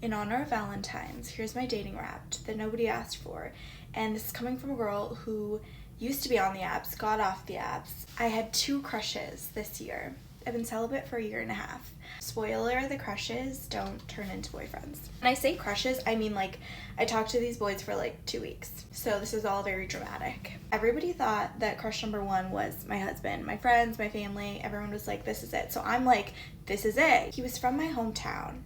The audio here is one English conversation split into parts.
In honor of Valentine's, here's my dating rap that nobody asked for. And this is coming from a girl who used to be on the apps, got off the apps. I had 2 crushes this year. I've been celibate for a year and a half. Spoiler, the crushes don't turn into boyfriends. When I say crushes, I mean like I talked to these boys for like 2 weeks. So this is all very dramatic. Everybody thought that crush number 1 was my husband. My friends, my family, everyone was like, this is it. So I'm like, this is it. He was from my hometown.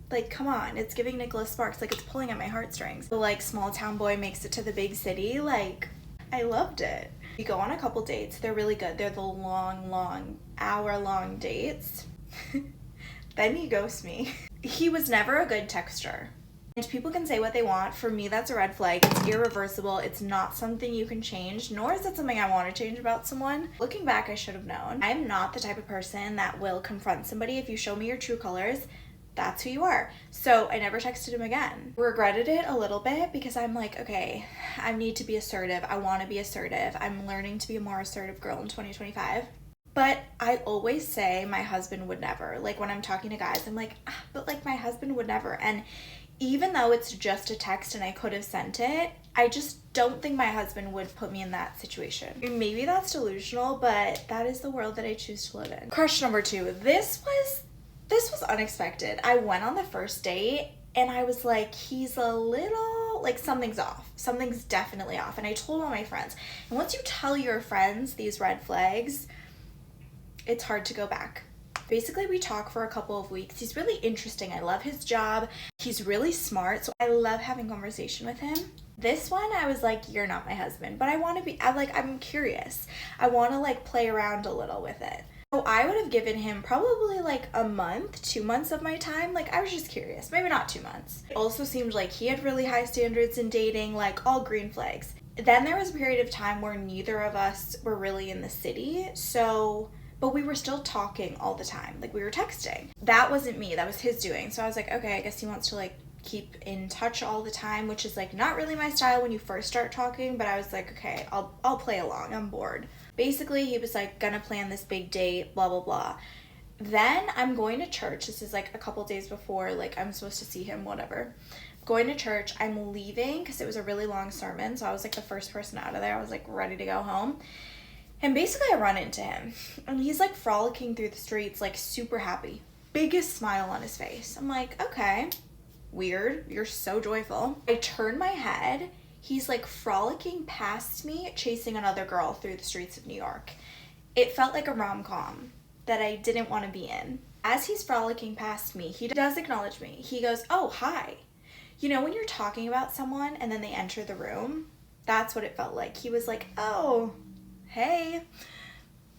Like, come on, it's giving Nicholas Sparks. Like, it's pulling at my heartstrings. The like small town boy makes it to the big city. Like, I loved it. We go on a couple dates. They're really good. They're the long, hour-long dates. Then he ghosts me. He was never a good texter. And people can say what they want. For me, that's a red flag. It's irreversible. It's not something you can change, nor is it something I want to change about someone. Looking back, I should have known. I'm not the type of person that will confront somebody. If you show me your true colors, that's who you are. So I never texted him again. Regretted it a little bit because I'm like, okay, I need to be assertive. I want to be assertive. I'm learning to be a more assertive girl in 2025. But I always say my husband would never. Like when I'm talking to guys, I'm like, but like my husband would never. And even though it's just a text and I could have sent it, I just don't think my husband would put me in that situation. Maybe that's delusional, but that is the world that I choose to live in. Crush number 2. This was unexpected. I went on the first date and I was like, he's a little, like something's off. Something's definitely off. And I told all my friends. And once you tell your friends these red flags, it's hard to go back. Basically, we talk for a couple of weeks. He's really interesting. I love his job. He's really smart. So I love having conversation with him. This one, I was like, you're not my husband. But I want to be, I'm curious. I want to like play around a little with it. So I would have given him probably like a month, 2 months of my time. Like I was just curious, maybe not 2 months. It also seemed like he had really high standards in dating, like all green flags. Then there was a period of time where neither of us were really in the city. But we were still talking all the time. Like we were texting. That wasn't me, that was his doing. So I was like, okay, I guess he wants to like keep in touch all the time, which is like not really my style when you first start talking, but I was like, okay, I'll play along. I'm bored. Basically, he was like gonna plan this big date, blah, blah, blah. Then I'm going to church. This is like a couple days before, like I'm supposed to see him, whatever. Going to church, I'm leaving because it was a really long sermon. So I was like the first person out of there. I was like ready to go home. And basically I run into him and he's like frolicking through the streets, like super happy. Biggest smile on his face. I'm like, okay, weird. You're so joyful. I turn my head. He's like frolicking past me, chasing another girl through the streets of New York. It felt like a rom-com that I didn't want to be in. As he's frolicking past me, he does acknowledge me. He goes, oh, hi. You know when you're talking about someone and then they enter the room? That's what it felt like. He was like, oh, hey.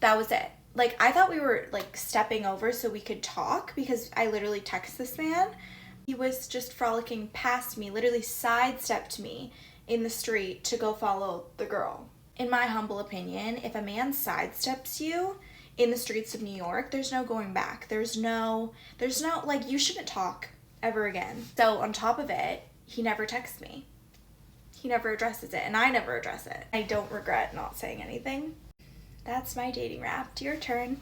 That was it. Like I thought we were like stepping over so we could talk because I literally text this man. He was just frolicking past me, literally sidestepped me in the street to go follow the girl. In my humble opinion, if a man sidesteps you in the streets of New York, there's no going back. There's no, like, you shouldn't talk ever again. So on top of it, he never texts me. He never addresses it, and I never address it. I don't regret not saying anything. That's my dating rap. Your turn.